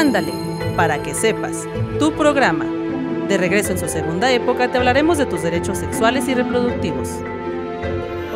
Ándale, para que sepas, tu programa. De regreso en su segunda época te hablaremos de tus derechos sexuales y reproductivos.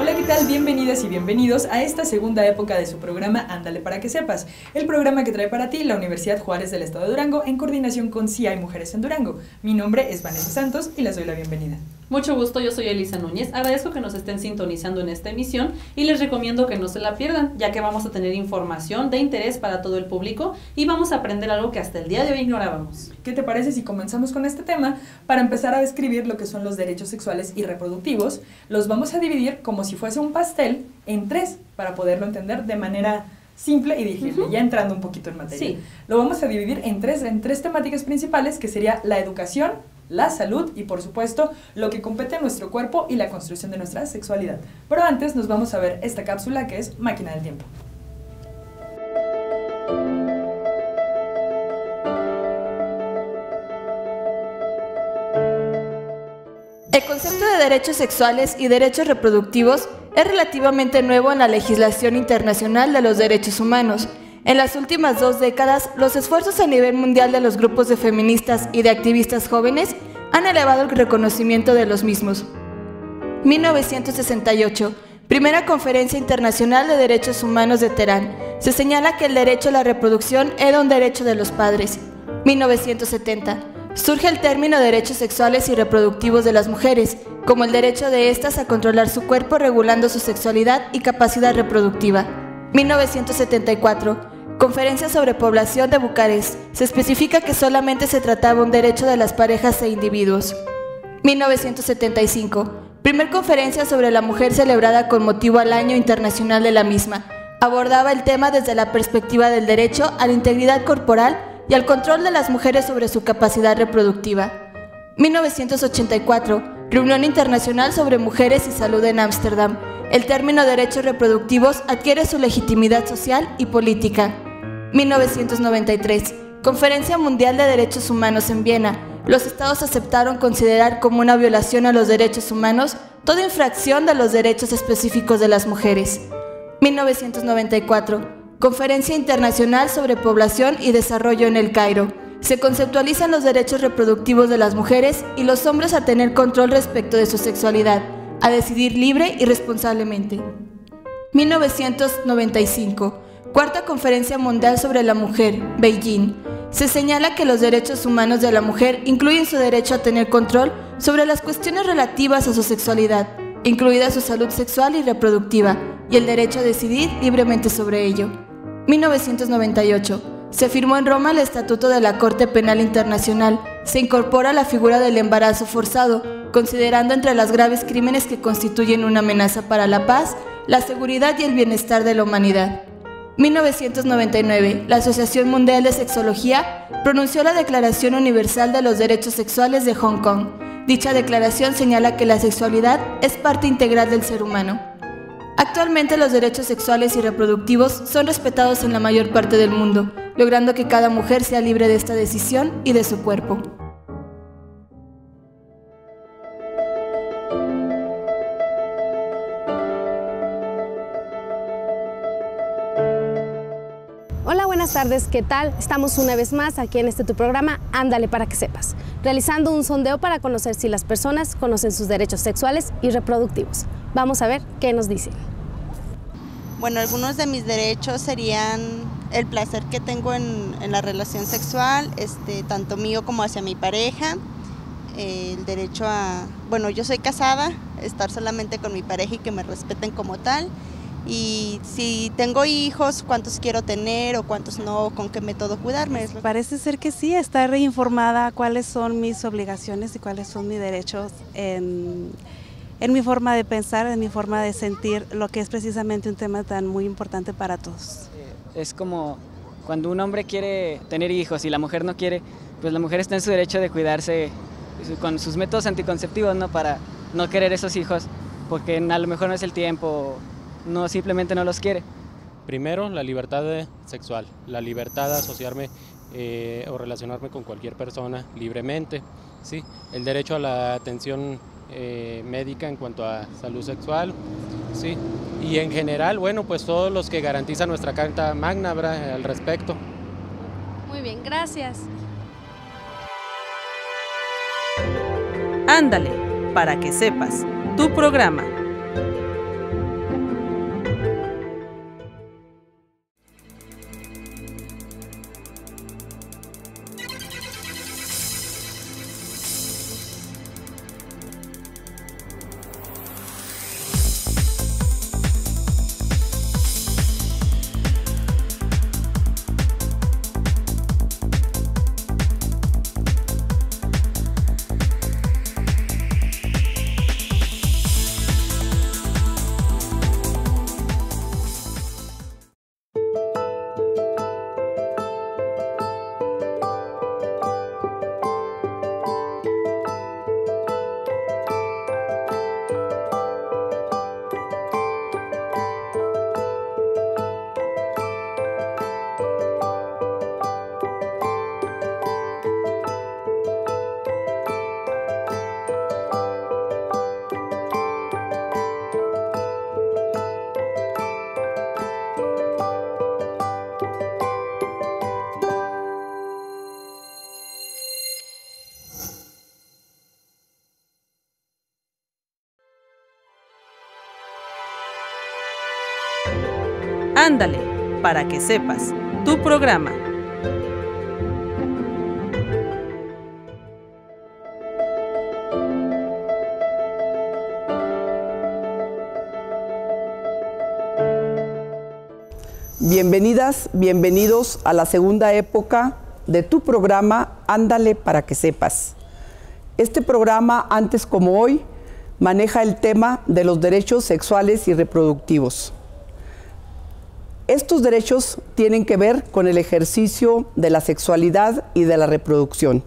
Hola, ¿qué tal? Bienvenidas y bienvenidos a esta segunda época de su programa Ándale para que sepas, el programa que trae para ti la Universidad Juárez del Estado de Durango en coordinación con CIAI Mujeres en Durango. Mi nombre es Vanessa Santos y les doy la bienvenida. Mucho gusto, yo soy Elisa Núñez, agradezco que nos estén sintonizando en esta emisión y les recomiendo que no se la pierdan, ya que vamos a tener información de interés para todo el público y vamos a aprender algo que hasta el día de hoy ignorábamos. ¿Qué te parece si comenzamos con este tema? Para empezar a describir lo que son los derechos sexuales y reproductivos, los vamos a dividir como si fuese un pastel en tres, para poderlo entender de manera simple y digerible, ya entrando un poquito en materia. Sí. Lo vamos a dividir en tres temáticas principales, que sería la educación, la salud y, por supuesto, lo que compete a nuestro cuerpo y la construcción de nuestra sexualidad. Pero antes nos vamos a ver esta cápsula que es Máquina del Tiempo. El concepto de derechos sexuales y derechos reproductivos es relativamente nuevo en la legislación internacional de los derechos humanos. En las últimas 2 décadas, los esfuerzos a nivel mundial de los grupos de feministas y de activistas jóvenes han elevado el reconocimiento de los mismos. 1968, Primera Conferencia Internacional de Derechos Humanos de Teherán. Se señala que el derecho a la reproducción era un derecho de los padres. 1970. Surge el término derechos sexuales y reproductivos de las mujeres, como el derecho de éstas a controlar su cuerpo regulando su sexualidad y capacidad reproductiva. 1974. Conferencia sobre población de Bucarest. Se especifica que solamente se trataba un derecho de las parejas e individuos. 1975. Primer conferencia sobre la mujer celebrada con motivo al Año Internacional de la misma. Abordaba el tema desde la perspectiva del derecho a la integridad corporal y al control de las mujeres sobre su capacidad reproductiva. 1984. Reunión Internacional sobre Mujeres y Salud en Ámsterdam. El término derechos reproductivos adquiere su legitimidad social y política. 1993. Conferencia Mundial de Derechos Humanos en Viena. Los estados aceptaron considerar como una violación a los derechos humanos toda infracción de los derechos específicos de las mujeres. 1994. Conferencia Internacional sobre Población y Desarrollo en El Cairo. Se conceptualizan los derechos reproductivos de las mujeres y los hombres a tener control respecto de su sexualidad, a decidir libre y responsablemente. 1995. Cuarta Conferencia Mundial sobre la Mujer, Beijing. Se señala que los derechos humanos de la mujer incluyen su derecho a tener control sobre las cuestiones relativas a su sexualidad, incluida su salud sexual y reproductiva, y el derecho a decidir libremente sobre ello. 1998. Se firmó en Roma el Estatuto de la Corte Penal Internacional. Se incorpora la figura del embarazo forzado, considerando entre los graves crímenes que constituyen una amenaza para la paz, la seguridad y el bienestar de la humanidad. 1999. La Asociación Mundial de Sexología pronunció la Declaración Universal de los Derechos Sexuales de Hong Kong. Dicha declaración señala que la sexualidad es parte integral del ser humano. Actualmente los derechos sexuales y reproductivos son respetados en la mayor parte del mundo, logrando que cada mujer sea libre de esta decisión y de su cuerpo. Hola, buenas tardes, ¿qué tal? Estamos una vez más aquí en tu programa Ándale para que sepas, realizando un sondeo para conocer si las personas conocen sus derechos sexuales y reproductivos. Vamos a ver qué nos dicen. Bueno, algunos de mis derechos serían el placer que tengo en la relación sexual, tanto mío como hacia mi pareja, el derecho a, bueno, yo soy casada, estar solamente con mi pareja y que me respeten como tal. Y si tengo hijos, cuántos quiero tener o cuántos no, con qué método cuidarme. Parece ser que sí, estar informada cuáles son mis obligaciones y cuáles son mis derechos en mi forma de pensar, en mi forma de sentir, lo que es precisamente un tema tan muy importante para todos. Es como cuando un hombre quiere tener hijos y la mujer no quiere, pues la mujer está en su derecho de cuidarse con sus métodos anticonceptivos, ¿no? Para no querer esos hijos, porque a lo mejor no es el tiempo, no, simplemente no los quiere. Primero, la libertad sexual, la libertad de asociarme o relacionarme con cualquier persona libremente, ¿sí? El derecho a la atención médica en cuanto a salud sexual, ¿sí? Y en general, bueno, pues todos los que garantizan nuestra Carta Magna al respecto. Muy bien, gracias. Ándale, para que sepas, tu programa. Ándale, para que sepas, tu programa. Bienvenidas, bienvenidos a la segunda época de tu programa Ándale para que sepas. Este programa, antes como hoy, maneja el tema de los derechos sexuales y reproductivos. Estos derechos tienen que ver con el ejercicio de la sexualidad y de la reproducción.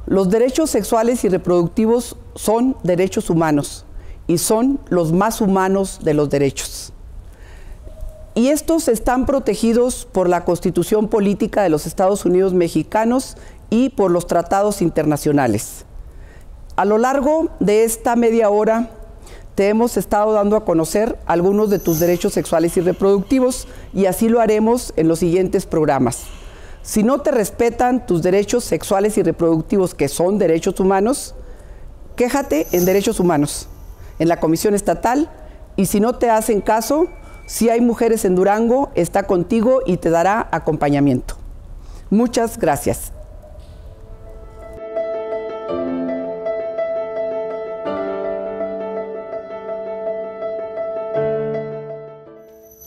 Los derechos sexuales y reproductivos son derechos humanos y son los más humanos de los derechos. Y estos están protegidos por la Constitución Política de los Estados Unidos Mexicanos y por los tratados internacionales. A lo largo de esta media hora te hemos estado dando a conocer algunos de tus derechos sexuales y reproductivos y así lo haremos en los siguientes programas. Si no te respetan tus derechos sexuales y reproductivos, que son derechos humanos, quéjate en Derechos Humanos, en la Comisión Estatal, y si no te hacen caso, Si Hay Mujeres en Durango está contigo y te dará acompañamiento. Muchas gracias.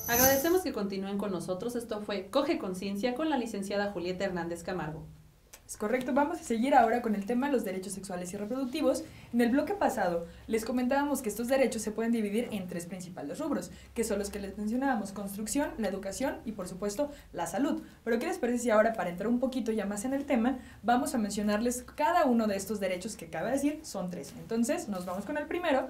Agradecemos que continúen con nosotros. Esto fue Coge Conciencia con la licenciada Julieta Hernández Camargo. Es correcto, vamos a seguir ahora con el tema de los derechos sexuales y reproductivos. En el bloque pasado les comentábamos que estos derechos se pueden dividir en tres principales rubros, que son los que les mencionábamos: construcción, la educación y por supuesto la salud. Pero ¿qué les parece si ahora, para entrar un poquito ya más en el tema, vamos a mencionarles cada uno de estos derechos que cabe decir son tres? Entonces nos vamos con el primero.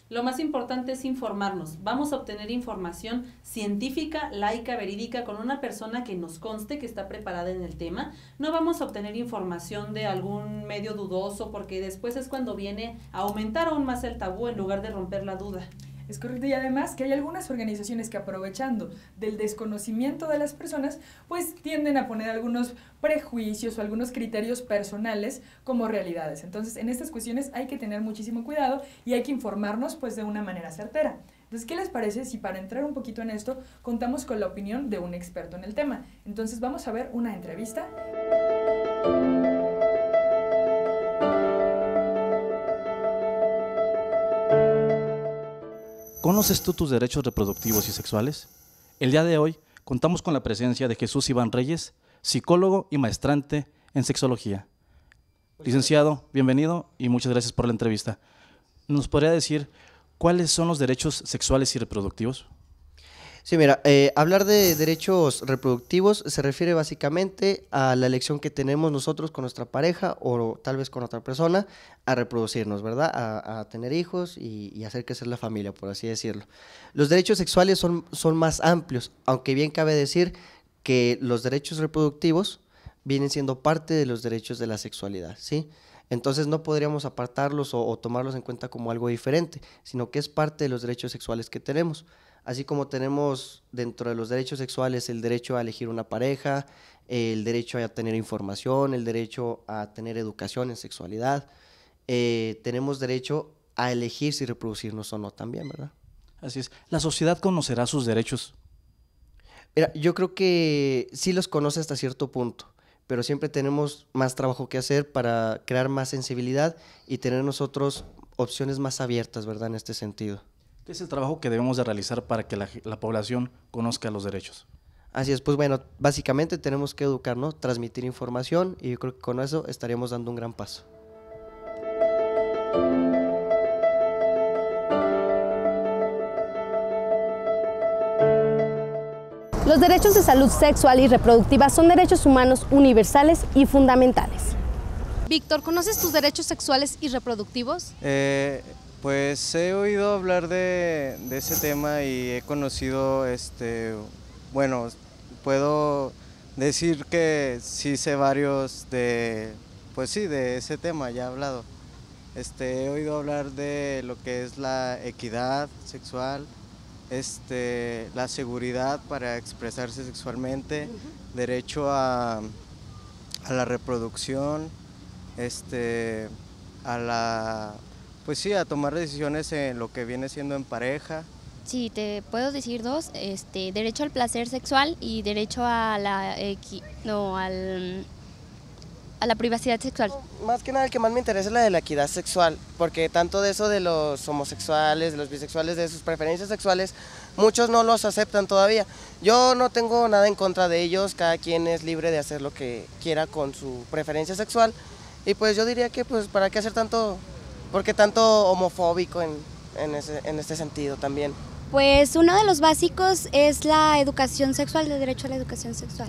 Lo más importante es informarnos. Vamos a obtener información científica, laica, verídica, con una persona que nos conste que está preparada en el tema. No vamos a obtener información de algún medio dudoso, porque después es cuando viene a aumentar aún más el tabú en lugar de romper la duda. Es correcto, y además que hay algunas organizaciones que, aprovechando del desconocimiento de las personas, pues tienden a poner algunos prejuicios o algunos criterios personales como realidades. Entonces, en estas cuestiones hay que tener muchísimo cuidado y hay que informarnos pues de una manera certera. Entonces, ¿qué les parece si, para entrar un poquito en esto, contamos con la opinión de un experto en el tema? Entonces vamos a ver una entrevista. ¿Conoces tú tus derechos reproductivos y sexuales? El día de hoy contamos con la presencia de Jesús Iván Reyes, psicólogo y maestrante en sexología. Licenciado, bienvenido y muchas gracias por la entrevista. ¿Nos podría decir cuáles son los derechos sexuales y reproductivos? Sí, mira, hablar de derechos reproductivos se refiere básicamente a la elección que tenemos nosotros con nuestra pareja o tal vez con otra persona a reproducirnos, ¿verdad? A tener hijos y hacer crecer la familia, por así decirlo. Los derechos sexuales son más amplios, aunque bien cabe decir que los derechos reproductivos vienen siendo parte de los derechos de la sexualidad, ¿sí? Entonces no podríamos apartarlos o tomarlos en cuenta como algo diferente, sino que es parte de los derechos sexuales que tenemos. Así como tenemos dentro de los derechos sexuales el derecho a elegir una pareja, el derecho a tener información, el derecho a tener educación en sexualidad, tenemos derecho a elegir si reproducirnos o no también, ¿verdad? Así es. ¿La sociedad conocerá sus derechos? Mira, yo creo que sí los conoce hasta cierto punto, pero siempre tenemos más trabajo que hacer para crear más sensibilidad y tener nosotros opciones más abiertas, ¿verdad? En este sentido. ¿Qué es el trabajo que debemos de realizar para que la población conozca los derechos? Así es, pues bueno, básicamente tenemos que educarnos, transmitir información y yo creo que con eso estaríamos dando un gran paso. Los derechos de salud sexual y reproductiva son derechos humanos universales y fundamentales. Víctor, ¿conoces tus derechos sexuales y reproductivos? Pues he oído hablar de ese tema y he conocido, bueno, puedo decir que sí sé varios pues sí, de ese tema, ya he hablado. He oído hablar de lo que es la equidad sexual, la seguridad para expresarse sexualmente, derecho a la reproducción, pues sí, a tomar decisiones en lo que viene siendo en pareja. Sí, te puedo decir dos, derecho al placer sexual y derecho a la privacidad sexual. Más que nada el que más me interesa es la de la equidad sexual, porque tanto de eso de los homosexuales, de los bisexuales, de sus preferencias sexuales, muchos no los aceptan todavía. Yo no tengo nada en contra de ellos, cada quien es libre de hacer lo que quiera con su preferencia sexual, y pues yo diría que pues para qué hacer tanto... ¿Por qué tanto homofóbico en este sentido también? Pues uno de los básicos es la educación sexual, el derecho a la educación sexual.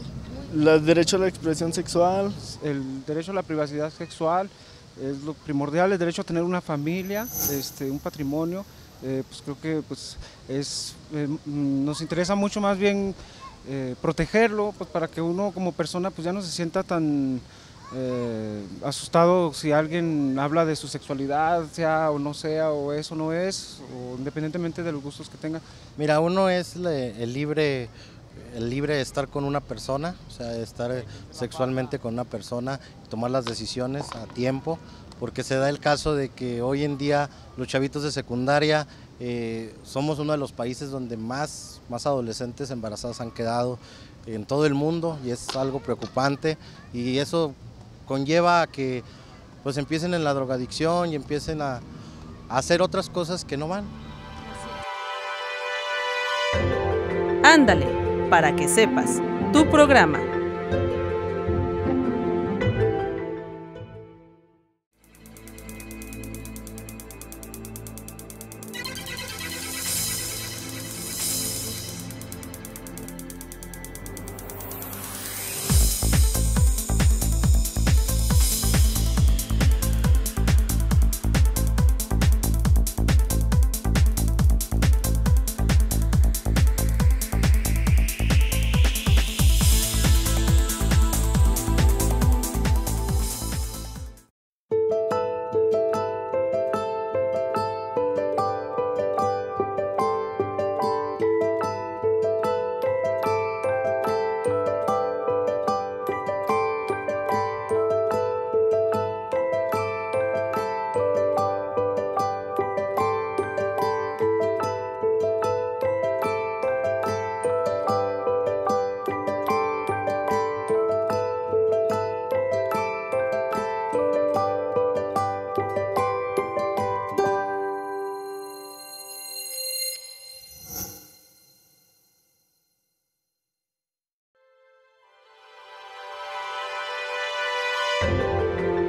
El derecho a la expresión sexual, el derecho a la privacidad sexual es lo primordial, el derecho a tener una familia, un patrimonio, pues creo que pues nos interesa mucho más bien protegerlo, pues para que uno como persona pues ya no se sienta tan asustado si alguien habla de su sexualidad, sea o no sea, o es o no es, o independientemente de los gustos que tenga. Mira, uno es el libre de estar con una persona, o sea, estar sexualmente con una persona, tomar las decisiones a tiempo, porque se da el caso de que hoy en día los chavitos de secundaria somos uno de los países donde más adolescentes embarazadas han quedado en todo el mundo y es algo preocupante y eso conlleva a que pues empiecen en la drogadicción y empiecen a hacer otras cosas que no van. Ándale, para que sepas, tu programa.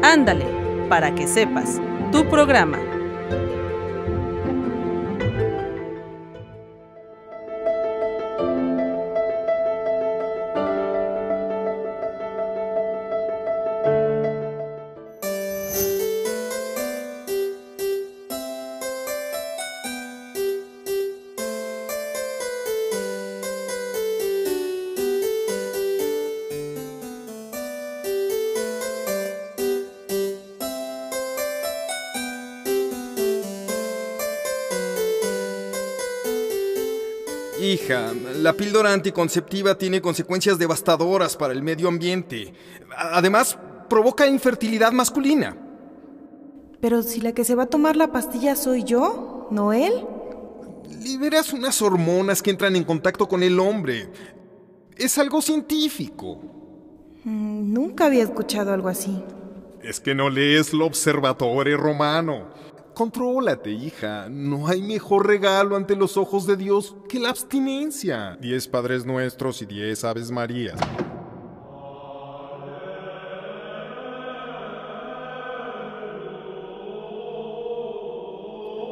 Ándale, para que sepas, tu programa. Hija, la píldora anticonceptiva tiene consecuencias devastadoras para el medio ambiente. Además, provoca infertilidad masculina. Pero si la que se va a tomar la pastilla soy yo, ¿no él? Liberas unas hormonas que entran en contacto con el hombre. Es algo científico. Nunca había escuchado algo así. Es que no lees l'Observatore Romano. Contrólate, hija. No hay mejor regalo ante los ojos de Dios que la abstinencia. 10 Padres Nuestros y 10 Aves Marías.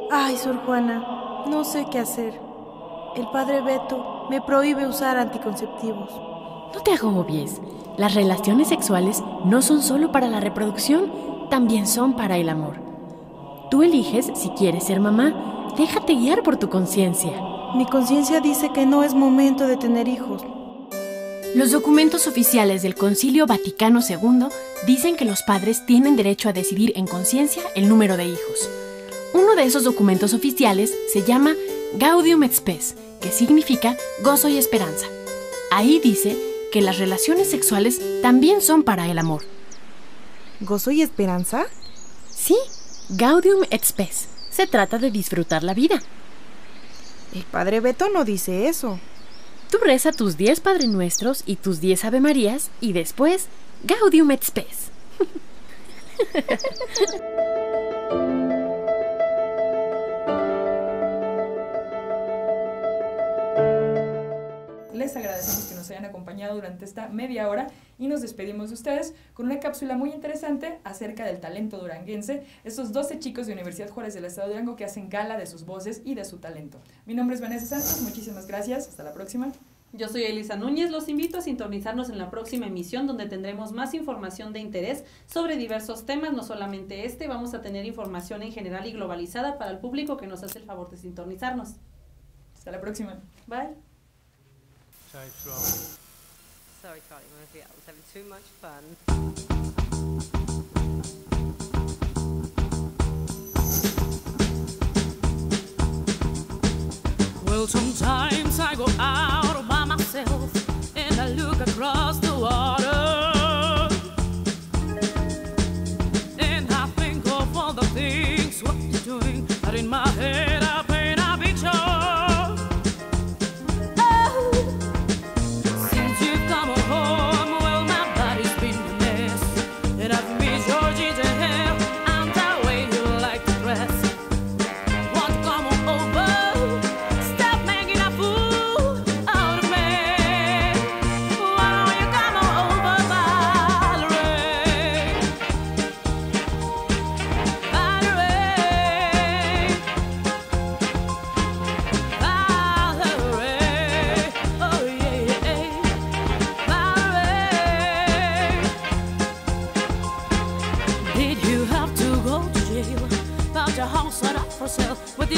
Ay, Sor Juana, no sé qué hacer. El padre Beto me prohíbe usar anticonceptivos. No te agobies. Las relaciones sexuales no son solo para la reproducción, también son para el amor. Tú eliges si quieres ser mamá. Déjate guiar por tu conciencia. Mi conciencia dice que no es momento de tener hijos. Los documentos oficiales del Concilio Vaticano II dicen que los padres tienen derecho a decidir en conciencia el número de hijos. Uno de esos documentos oficiales se llama Gaudium et Spes, que significa gozo y esperanza. Ahí dice que las relaciones sexuales también son para el amor. ¿Gozo y esperanza? Sí, Gaudium et Spes. Se trata de disfrutar la vida. El padre Beto no dice eso. Tú reza tus 10 Padre Nuestros y tus 10 Ave Marías y después Gaudium et Spes. Les agradecemos que nos hayan acompañado durante esta media hora y nos despedimos de ustedes con una cápsula muy interesante acerca del talento duranguense, estos 12 chicos de Universidad Juárez del Estado de Durango que hacen gala de sus voces y de su talento. Mi nombre es Vanessa Santos, muchísimas gracias, hasta la próxima. Yo soy Elisa Núñez, los invito a sintonizarnos en la próxima emisión donde tendremos más información de interés sobre diversos temas, no solamente este, vamos a tener información en general y globalizada para el público que nos hace el favor de sintonizarnos. Hasta la próxima. Bye. Sorry, Carly, I was having too much fun. Well, sometimes I go out by myself and I look across the water and I think of all the things what you're doing, but in my head I paint a picture. With